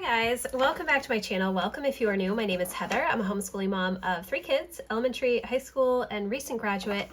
guys, welcome back to my channel. Welcome if you are new. My name is Heather. I'm a homeschooling mom of 3 kids, elementary, high school, and recent graduate.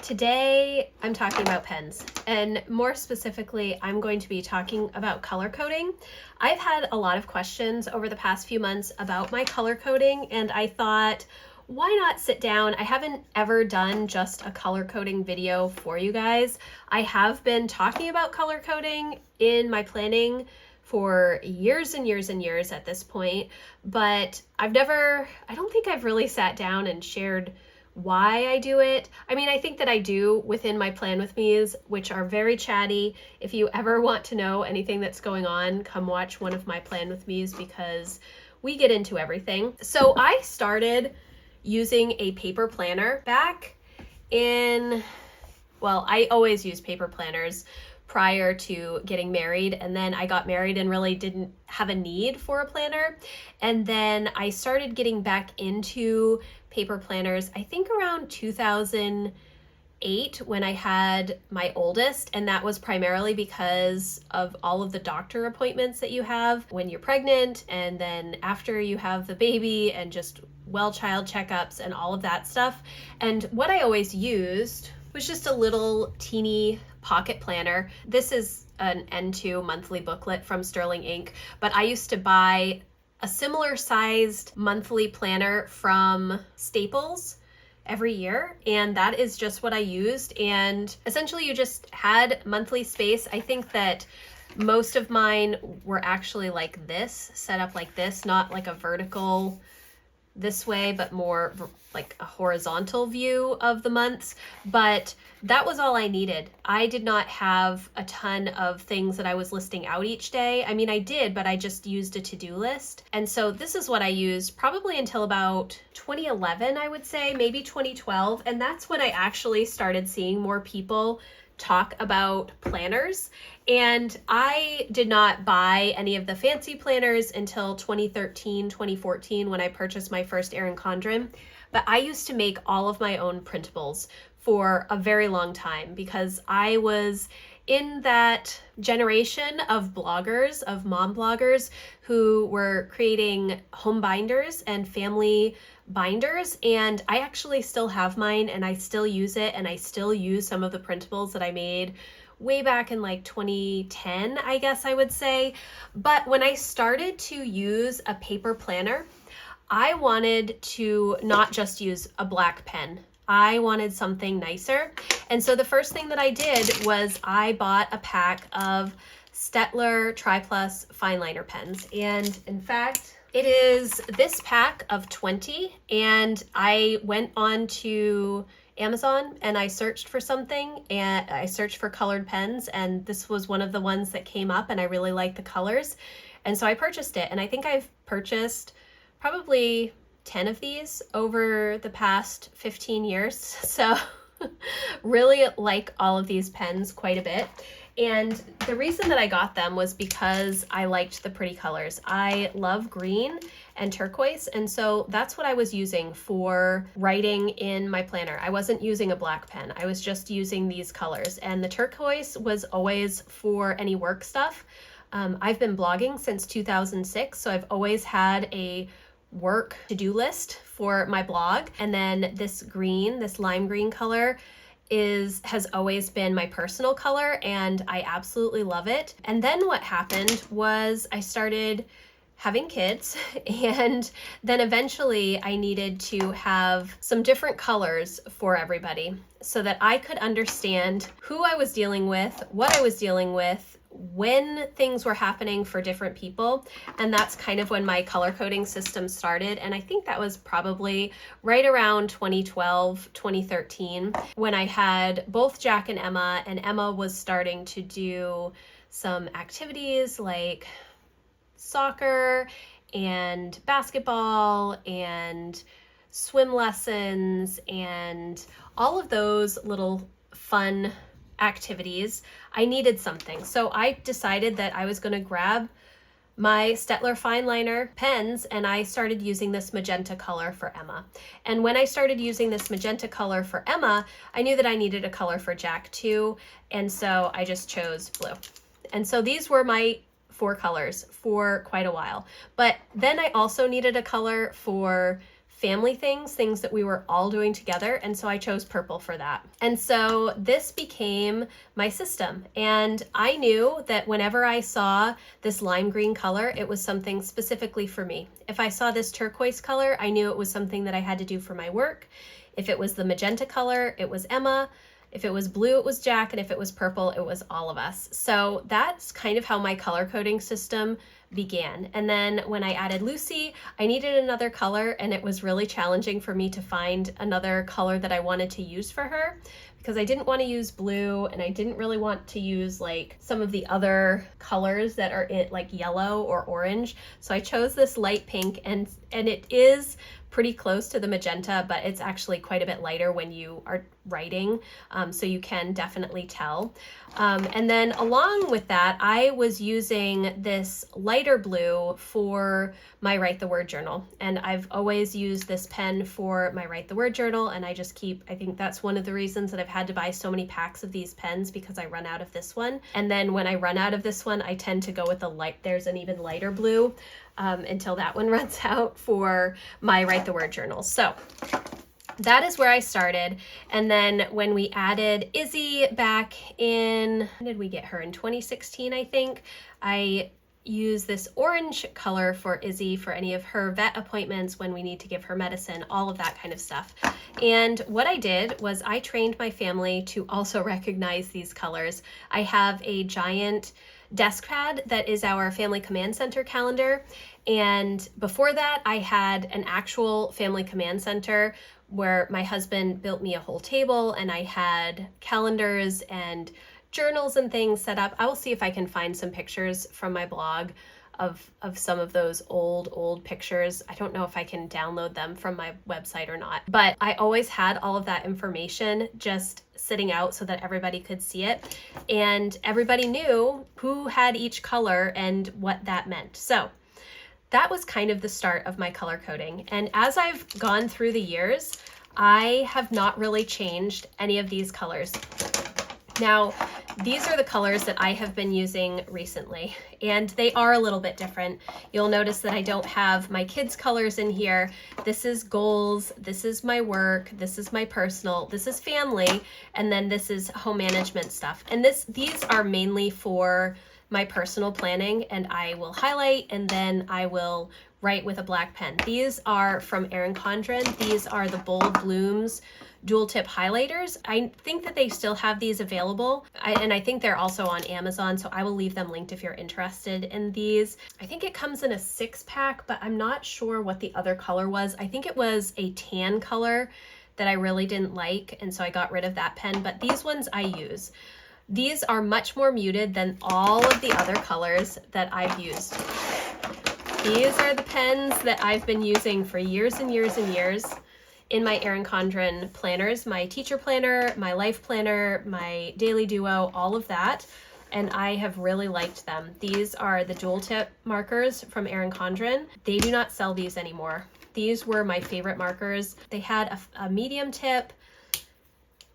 Today, I'm talking about pens, and more specifically, I'm going to be talking about color coding. I've had a lot of questions over the past few months about my color coding, and I thought, why not sit down? I haven't ever done just a color coding video for you guys. I have been talking about color coding in my planning for years and years and years at this point, but I don't think I've really sat down and shared why I do it. I mean, I think that I do within my Plan With Me's, which are very chatty. If you ever want to know anything that's going on, come watch one of my Plan With Me's because we get into everything. So I started using a paper planner back in, well, I always use paper planners prior to getting married, and then I got married and really didn't have a need for a planner. And then I started getting back into paper planners, I think around 2008 when I had my oldest, and that was primarily because of all of the doctor appointments that you have when you're pregnant and then after you have the baby, and just child checkups and all of that stuff. And what I always used was just a little teeny pocket planner. This is an N2 monthly booklet from Sterling Ink, but I used to buy a similar sized monthly planner from Staples every year, and that is just what I used. And essentially you just had monthly space. I think that most of mine were actually like this, set up like this, not like a vertical this way, but more like a horizontal view of the months. But that was all I needed. I did not have a ton of things that I was listing out each day. I mean, I did, but I just used a to-do list. And so this is what I used probably until about 2011, I would say, maybe 2012. And that's when I actually started seeing more people talk about planners. And I did not buy any of the fancy planners until 2013, 2014, when I purchased my first Erin Condren. But I used to make all of my own printables for a very long time because I was in that generation of bloggers, of mom bloggers, who were creating home binders and family binders. And I actually still have mine and I still use it, and I still use some of the printables that I made way back in like 2010, I guess I would say. But when I started to use a paper planner, I wanted to not just use a black pen. I wanted something nicer. And so the first thing that I did was I bought a pack of Staedtler Tri-Plus fine liner pens. And in fact, it is this pack of 20. And I went on to Amazon and I searched for something, and I searched for colored pens, and this was one of the ones that came up, and I really liked the colors. And so I purchased it, and I think I've purchased probably 10 of these over the past 15 years. So really like all of these pens quite a bit. And the reason that I got them was because I liked the pretty colors. I love green and turquoise, and so that's what I was using for writing in my planner. I wasn't using a black pen. I was just using these colors, and the turquoise was always for any work stuff. I've been blogging since 2006, so I've always had a work to-do list for my blog. And then this green, this lime green color, has always been my personal color, and I absolutely love it. And then what happened was I started having kids, and then eventually I needed to have some different colors for everybody so that I could understand who I was dealing with, what I was dealing with, when things were happening for different people. And that's kind of when my color coding system started. And I think that was probably right around 2012, 2013, when I had both Jack and Emma was starting to do some activities like soccer and basketball and swim lessons and all of those little fun activities. I needed something. So I decided that I was going to grab my Staedtler fine liner pens, and I started using this magenta color for Emma. And when I started using this magenta color for Emma, I knew that I needed a color for Jack too, and so I just chose blue. And so these were my 4 colors for quite a while. But then I also needed a color for family things that we were all doing together, and so I chose purple for that. And so this became my system, and I knew that whenever I saw this lime green color, it was something specifically for me. If I saw this turquoise color, I knew it was something that I had to do for my work. If it was the magenta color, it was Emma. If it was blue, it was Jack, and if it was purple, it was all of us. So that's kind of how my color coding system began. And then when I added Lucy, I needed another color, and it was really challenging for me to find another color that I wanted to use for her, because I didn't want to use blue, and I didn't really want to use like some of the other colors that are in like yellow or orange. So I chose this light pink, and it is pretty close to the magenta, but it's actually quite a bit lighter when you are writing, so you can definitely tell. And then along with that, I was using this lighter blue for my Write the Word journal, and I've always used this pen for my Write the Word journal, and I think that's one of the reasons that I've had to buy so many packs of these pens, because I run out of this one. And then when I run out of this one, I tend to go with there's an even lighter blue, until that one runs out for my Write the Word journal. So that is where I started. And then when we added Izzy back in, when did we get her? In 2016, I think. I use this orange color for Izzy for any of her vet appointments, when we need to give her medicine, all of that kind of stuff. And what I did was I trained my family to also recognize these colors. I have a giant desk pad that is our Family Command Center calendar. And before that, I had an actual Family Command Center where my husband built me a whole table, and I had calendars and journals and things set up. I will see if I can find some pictures from my blog of some of those old pictures. I don't know if I can download them from my website or not, but I always had all of that information just sitting out so that everybody could see it, and everybody knew who had each color and what that meant. So that was kind of the start of my color coding. And as I've gone through the years, I have not really changed any of these colors. Now, these are the colors that I have been using recently, and they are a little bit different. You'll notice that I don't have my kids' colors in here. This is goals, this is my work, this is my personal, this is family, and then this is home management stuff. And these are mainly for my personal planning, and I will highlight and then I will write with a black pen. These are from Erin Condren. These are the Bold Blooms dual tip highlighters. I think that they still have these available, and I think they're also on Amazon, so I will leave them linked if you're interested in these. I think it comes in a 6-pack, but I'm not sure what the other color was. I think it was a tan color that I really didn't like, and so I got rid of that pen, but these ones I use. These are much more muted than all of the other colors that I've used. These are the pens that I've been using for years and years and years in my Erin Condren planners, my teacher planner, my life planner, my daily duo, all of that. And I have really liked them. These are the dual tip markers from Erin Condren. They do not sell these anymore. These were my favorite markers. They had a medium tip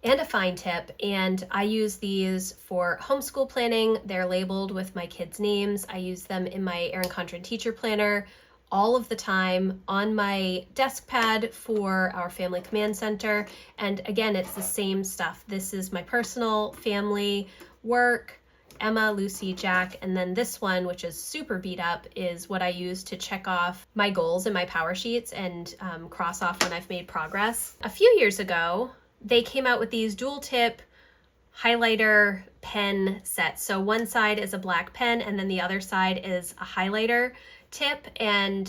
and a fine tip, and I use these for homeschool planning. They're labeled with my kids' names. I use them in my Erin Condren teacher planner all of the time, on my desk pad for our Family Command Center. And again, it's the same stuff. This is my personal, family, work, Emma, Lucy, Jack, and then this one, which is super beat up, is what I use to check off my goals in my power sheets and cross off when I've made progress. A few years ago, they came out with these dual tip highlighter pen sets. So one side is a black pen, and then the other side is a highlighter tip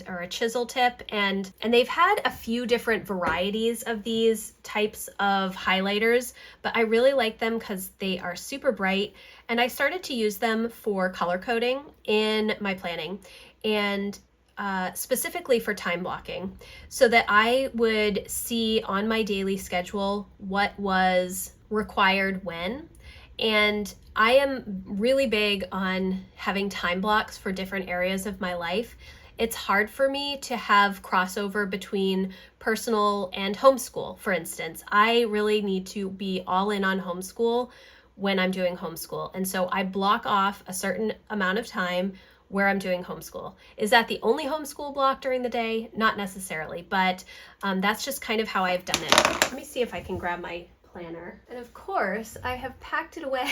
or a chisel tip, and they've had a few different varieties of these types of highlighters, but I really like them because they are super bright, and I started to use them for color coding in my planning, and specifically for time blocking, so that I would see on my daily schedule what was required when. And I am really big on having time blocks for different areas of my life. It's hard for me to have crossover between personal and homeschool, for instance. I really need to be all in on homeschool when I'm doing homeschool. And so I block off a certain amount of time where I'm doing homeschool. Is that the only homeschool block during the day? Not necessarily, but that's just kind of how I've done it. Let me see if I can grab my planner. And of course, I have packed it away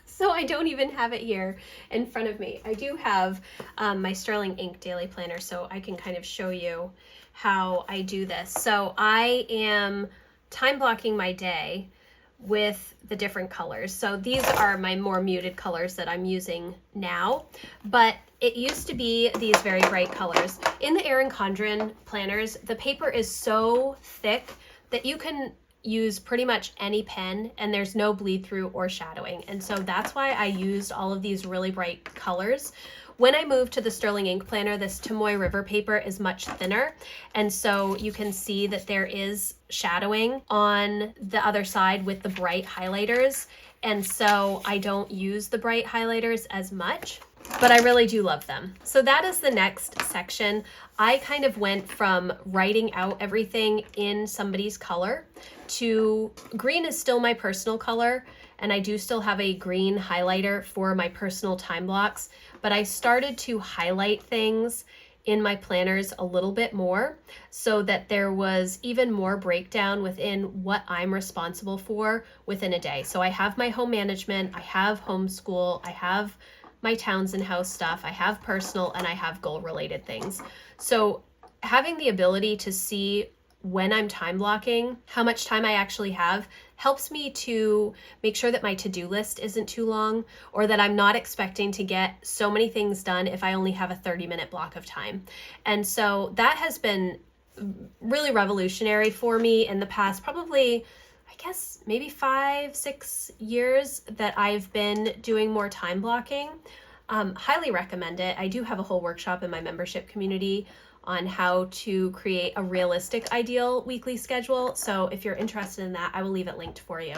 so I don't even have it here in front of me. I do have my Sterling Ink daily planner, so I can kind of show you how I do this. So I am time blocking my day with the different colors. So these are my more muted colors that I'm using now, but it used to be these very bright colors. In the Erin Condren planners, the paper is so thick that you can use pretty much any pen and there's no bleed through or shadowing. And so that's why I used all of these really bright colors. When I moved to the Sterling Ink planner, this Tomoe River paper is much thinner. And so you can see that there is shadowing on the other side with the bright highlighters. And so I don't use the bright highlighters as much, but I really do love them. So that is the next section. I kind of went from writing out everything in somebody's color to green is still my personal color. And I do still have a green highlighter for my personal time blocks, but I started to highlight things in my planners a little bit more so that there was even more breakdown within what I'm responsible for within a day. So I have my home management, I have homeschool, I have my Townsend House stuff, I have personal, and I have goal related things. So having the ability to see when I'm time blocking, how much time I actually have, helps me to make sure that my to-do list isn't too long, or that I'm not expecting to get so many things done if I only have a 30-minute block of time. And so that has been really revolutionary for me in the past, probably, I guess, maybe 5-6 years that I've been doing more time blocking. Highly recommend it. I do have a whole workshop in my membership community on how to create a realistic ideal weekly schedule. So if you're interested in that, I will leave it linked for you.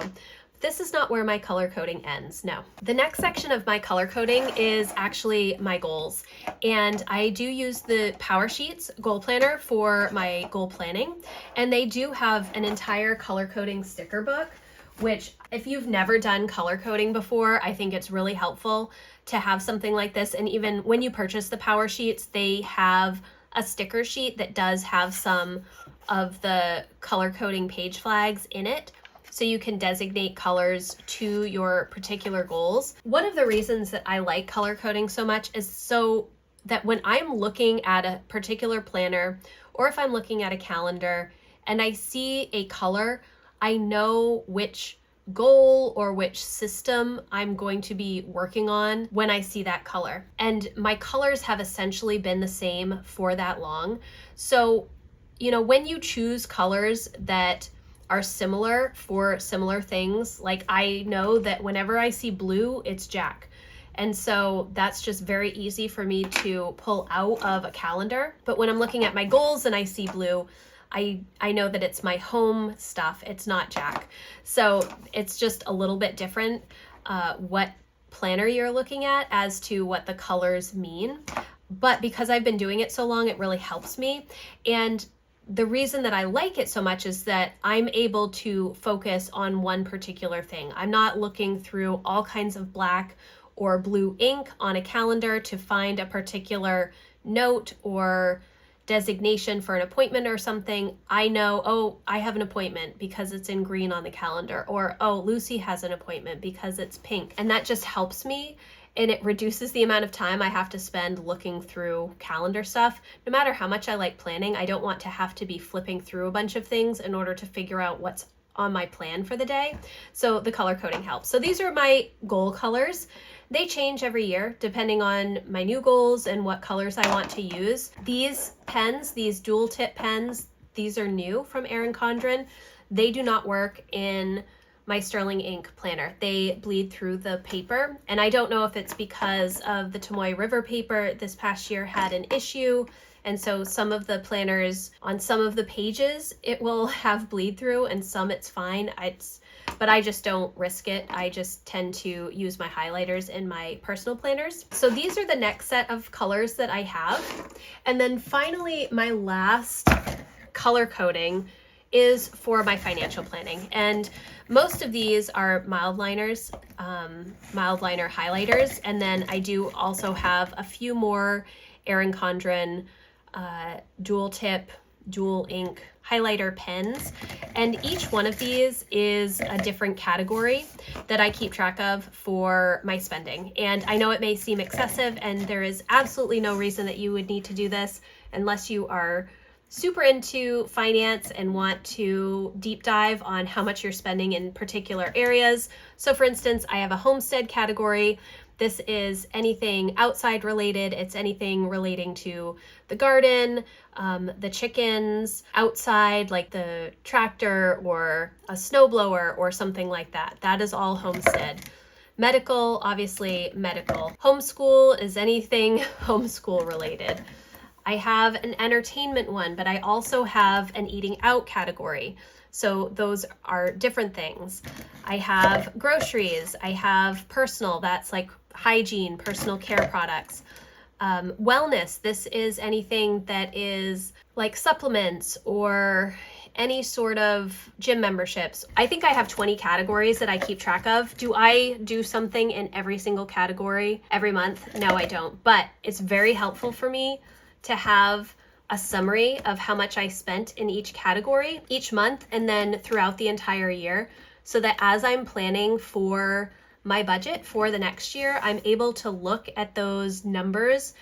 This is not where my color coding ends, no. The next section of my color coding is actually my goals. And I do use the Power Sheets goal planner for my goal planning. And they do have an entire color coding sticker book, which if you've never done color coding before, I think it's really helpful to have something like this. And even when you purchase the Power Sheets, they have a sticker sheet that does have some of the color coding page flags in it, so you can designate colors to your particular goals. One of the reasons that I like color coding so much is so that when I'm looking at a particular planner, or if I'm looking at a calendar and I see a color, I know which goal or which system I'm going to be working on when I see that color. And my colors have essentially been the same for that long. So, you know, when you choose colors that are similar for similar things, like I know that whenever I see blue, it's Jack. And so that's just very easy for me to pull out of a calendar. But when I'm looking at my goals and I see blue, I know that it's my home stuff, it's not Jack. So it's just a little bit different what planner you're looking at as to what the colors mean. But because I've been doing it so long, it really helps me. And the reason that I like it so much is that I'm able to focus on one particular thing. I'm not looking through all kinds of black or blue ink on a calendar to find a particular note or designation for an appointment or something. I know, oh, I have an appointment because it's in green on the calendar, or oh, Lucy has an appointment because it's pink. And that just helps me, and it reduces the amount of time I have to spend looking through calendar stuff. No matter how much I like planning, I don't want to have to be flipping through a bunch of things in order to figure out what's on my plan for the day. So the color coding helps. So these are my goal colors. They change every year depending on my new goals and what colors I want to use. These pens, these dual tip pens, these are new from Erin Condren. They do not work in my Sterling Ink planner. They bleed through the paper, and I don't know if it's because of the Tomoe River paper this past year had an issue, and so some of the planners on some of the pages it will have bleed through and some it's fine. But I just don't risk it. I just tend to use my highlighters in my personal planners. So these are the next set of colors that I have. And then finally, my last color coding is for my financial planning. And most of these are mild liners, mild liner highlighters. And then I do also have a few more Erin Condren dual tip, dual ink highlighter pens. And each one of these is a different category that I keep track of for my spending. And I know it may seem excessive, and there is absolutely no reason that you would need to do this unless you are super into finance and want to deep dive on how much you're spending in particular areas. So for instance, I have a homestead category. This is anything outside related. It's anything relating to the garden, the chickens, outside, like the tractor or a snowblower or something like that. That is all homestead. Medical, obviously medical. Homeschool is anything homeschool related. I have an entertainment one, but I also have an eating out category. So those are different things. I have groceries. I have personal, that's like hygiene, personal care products. Wellness, this is anything that is like supplements or any sort of gym memberships. I think I have 20 categories that I keep track of. Do I do something in every single category every month? No, I don't. But it's very helpful for me to have a summary of how much I spent in each category each month and then throughout the entire year, so that as I'm planning for my budget for the next year, I'm able to look at those numbers,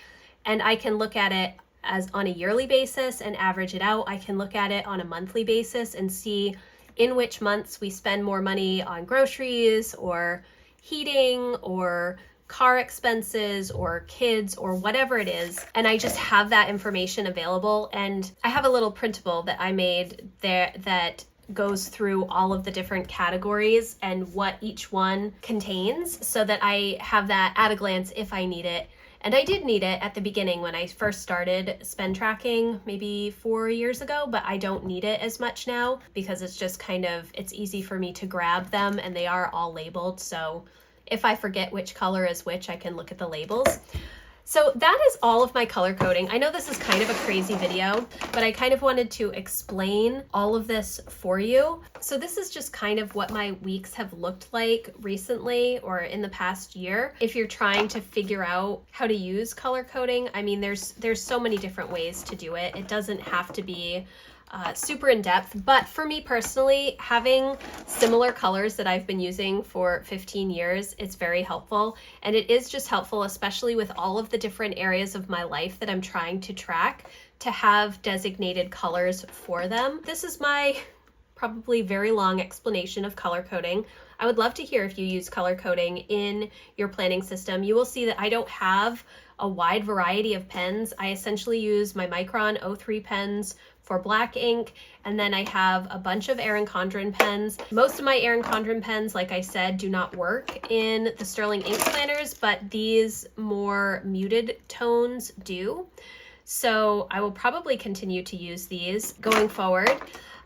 and I can look at it as on a yearly basis and average it out. I can look at it on a monthly basis and see in which months we spend more money on groceries or heating or car expenses or kids or whatever it is. And I just have that information available. And I have a little printable that I made there that goes through all of the different categories and what each one contains, so that I have that at a glance if I need it. And I did need it at the beginning when I first started spend tracking maybe 4 years ago, but I don't need it as much now because it's just it's easy for me to grab them and they are all labeled. So if I forget which color is which, I can look at the labels. So that is all of my color coding. I know this is kind of a crazy video, but I kind of wanted to explain all of this for you. So this is just kind of what my weeks have looked like recently or in the past year. If you're trying to figure out how to use color coding, I mean, there's so many different ways to do it. It doesn't have to be super in depth, but for me personally, having similar colors that I've been using for 15 years, it's very helpful. And it is just helpful, especially with all of the different areas of my life that I'm trying to track, to have designated colors for them. This is my probably very long explanation of color coding. I would love to hear if you use color coding in your planning system. You will see that I don't have a wide variety of pens. I essentially use my Micron 03 pens for black ink, and then I have a bunch of Erin Condren pens. Most of my Erin Condren pens, like I said, do not work in the Sterling ink planners, but these more muted tones do. So I will probably continue to use these going forward.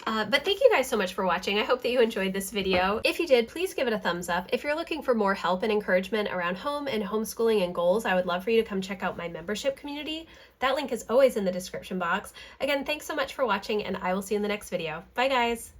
But thank you guys so much for watching. I hope that you enjoyed this video. If you did, please give it a thumbs up. If you're looking for more help and encouragement around home and homeschooling and goals, I would love for you to come check out my membership community. That link is always in the description box. Again, thanks so much for watching, and I will see you in the next video. Bye guys.